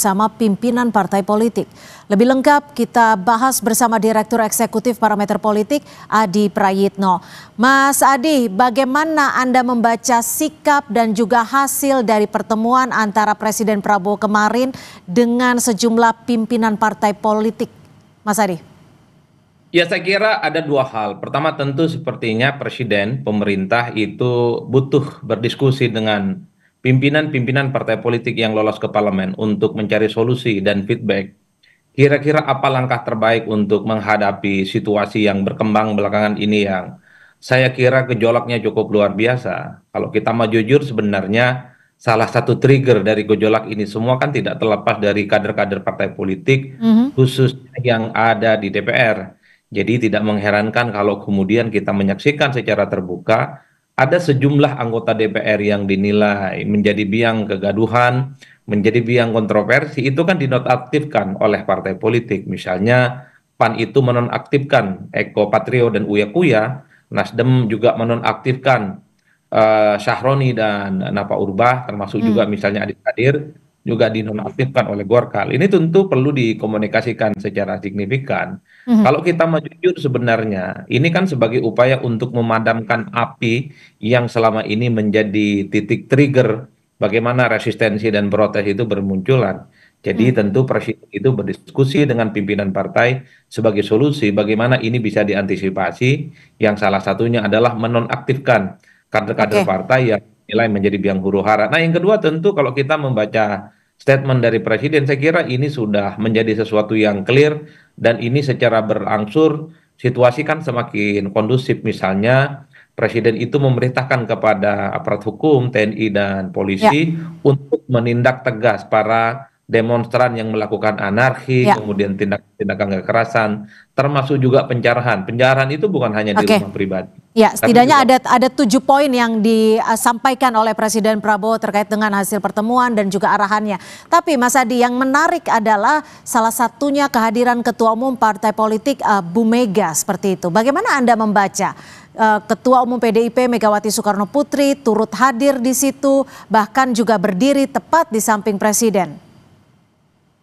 bersama pimpinan partai politik. Lebih lengkap kita bahas bersama Direktur Eksekutif Parameter Politik Adi Prayitno. Mas Adi, bagaimana Anda membaca sikap dan juga hasil dari pertemuan antara Presiden Prabowo kemarin dengan sejumlah pimpinan partai politik? Mas Adi. Ya, saya kira ada dua hal. Pertama, tentu sepertinya presiden, pemerintah itu butuh berdiskusi dengan pimpinan-pimpinan partai politik yang lolos ke parlemen untuk mencari solusi dan feedback. Kira-kira apa langkah terbaik untuk menghadapi situasi yang berkembang belakangan ini yang saya kira gejolaknya cukup luar biasa. Kalau kita mau jujur, sebenarnya salah satu trigger dari gejolak ini semua kan tidak terlepas dari kader-kader partai politik, khususnya yang ada di DPR. Jadi tidak mengherankan kalau kemudian kita menyaksikan secara terbuka ada sejumlah anggota DPR yang dinilai menjadi biang kegaduhan, menjadi biang kontroversi, itu kan dinonaktifkan oleh partai politik. Misalnya PAN itu menonaktifkan Eko Patrio dan Uya Kuya, Nasdem juga menonaktifkan Syahroni dan Napa Urbah, termasuk juga misalnya Adik Kadir, juga dinonaktifkan oleh Golkar. Ini tentu perlu dikomunikasikan secara signifikan. Kalau kita mau jujur sebenarnya, ini kan sebagai upaya untuk memadamkan api yang selama ini menjadi titik trigger bagaimana resistensi dan protes itu bermunculan. Jadi tentu presiden itu berdiskusi dengan pimpinan partai sebagai solusi bagaimana ini bisa diantisipasi, yang salah satunya adalah menonaktifkan kader-kader partai yang nilai menjadi biang huru hara. Nah, yang kedua tentu kalau kita membaca statement dari presiden, saya kira ini sudah menjadi sesuatu yang clear dan ini secara berangsur situasi kan semakin kondusif. Misalnya presiden itu memerintahkan kepada aparat hukum, TNI dan polisi untuk menindak tegas para demonstran yang melakukan anarki, kemudian tindakan kekerasan, termasuk juga penjarahan. Penjarahan itu bukan hanya di rumah pribadi. Ya, setidaknya ada 7 poin yang disampaikan oleh Presiden Prabowo terkait dengan hasil pertemuan dan juga arahannya. Tapi Mas Adi, yang menarik adalah salah satunya kehadiran Ketua Umum Partai Politik Bu Mega seperti itu. Bagaimana Anda membaca Ketua Umum PDIP Megawati Soekarno Putri turut hadir di situ, bahkan juga berdiri tepat di samping Presiden?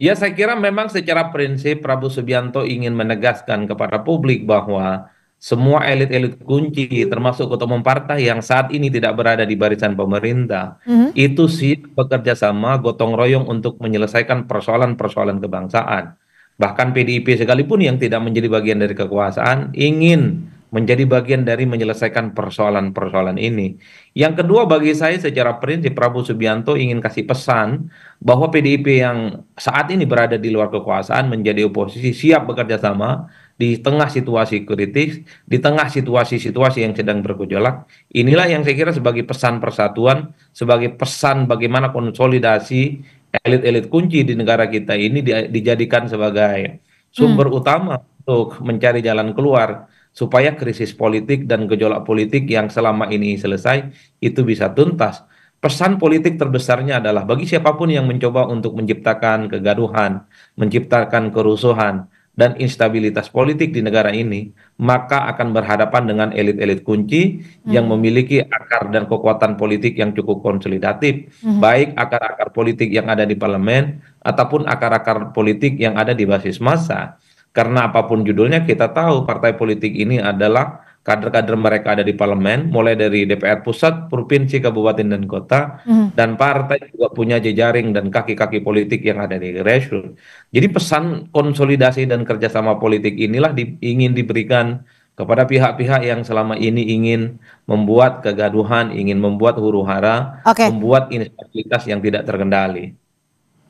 Ya, saya kira memang secara prinsip Prabowo Subianto ingin menegaskan kepada publik bahwa semua elit-elit kunci, termasuk ketua umum partai yang saat ini tidak berada di barisan pemerintah, itu siap bekerja sama gotong royong untuk menyelesaikan persoalan-persoalan kebangsaan. Bahkan PDIP sekalipun yang tidak menjadi bagian dari kekuasaan, ingin menjadi bagian dari menyelesaikan persoalan-persoalan ini. Yang kedua, bagi saya secara prinsip Prabowo Subianto ingin kasih pesan bahwa PDIP yang saat ini berada di luar kekuasaan menjadi oposisi siap bekerja sama di tengah situasi kritis, di tengah situasi-situasi yang sedang bergejolak. Inilah yang saya kira sebagai pesan persatuan, sebagai pesan bagaimana konsolidasi elit-elit kunci di negara kita ini dijadikan sebagai sumber utama untuk mencari jalan keluar supaya krisis politik dan gejolak politik yang selama ini selesai itu bisa tuntas. Pesan politik terbesarnya adalah bagi siapapun yang mencoba untuk menciptakan kegaduhan, menciptakan kerusuhan, dan instabilitas politik di negara ini, maka akan berhadapan dengan elit-elit kunci yang memiliki akar dan kekuatan politik yang cukup konsolidatif, baik akar-akar politik yang ada di parlemen ataupun akar-akar politik yang ada di basis massa. Karena apapun judulnya, kita tahu partai politik ini adalah kader-kader mereka ada di parlemen, mulai dari DPR pusat, provinsi, kabupaten, dan kota, dan partai juga punya jejaring dan kaki-kaki politik yang ada di grassroots. Jadi pesan konsolidasi dan kerjasama politik inilah ingin diberikan kepada pihak-pihak yang selama ini ingin membuat kegaduhan, ingin membuat huru-hara, membuat instabilitas yang tidak terkendali.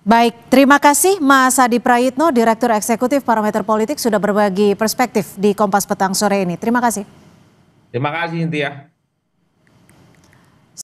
Baik, terima kasih Mas Adi Prayitno, Direktur Eksekutif Parameter Politik sudah berbagi perspektif di Kompas Petang sore ini. Terima kasih. Terima kasih, Intia.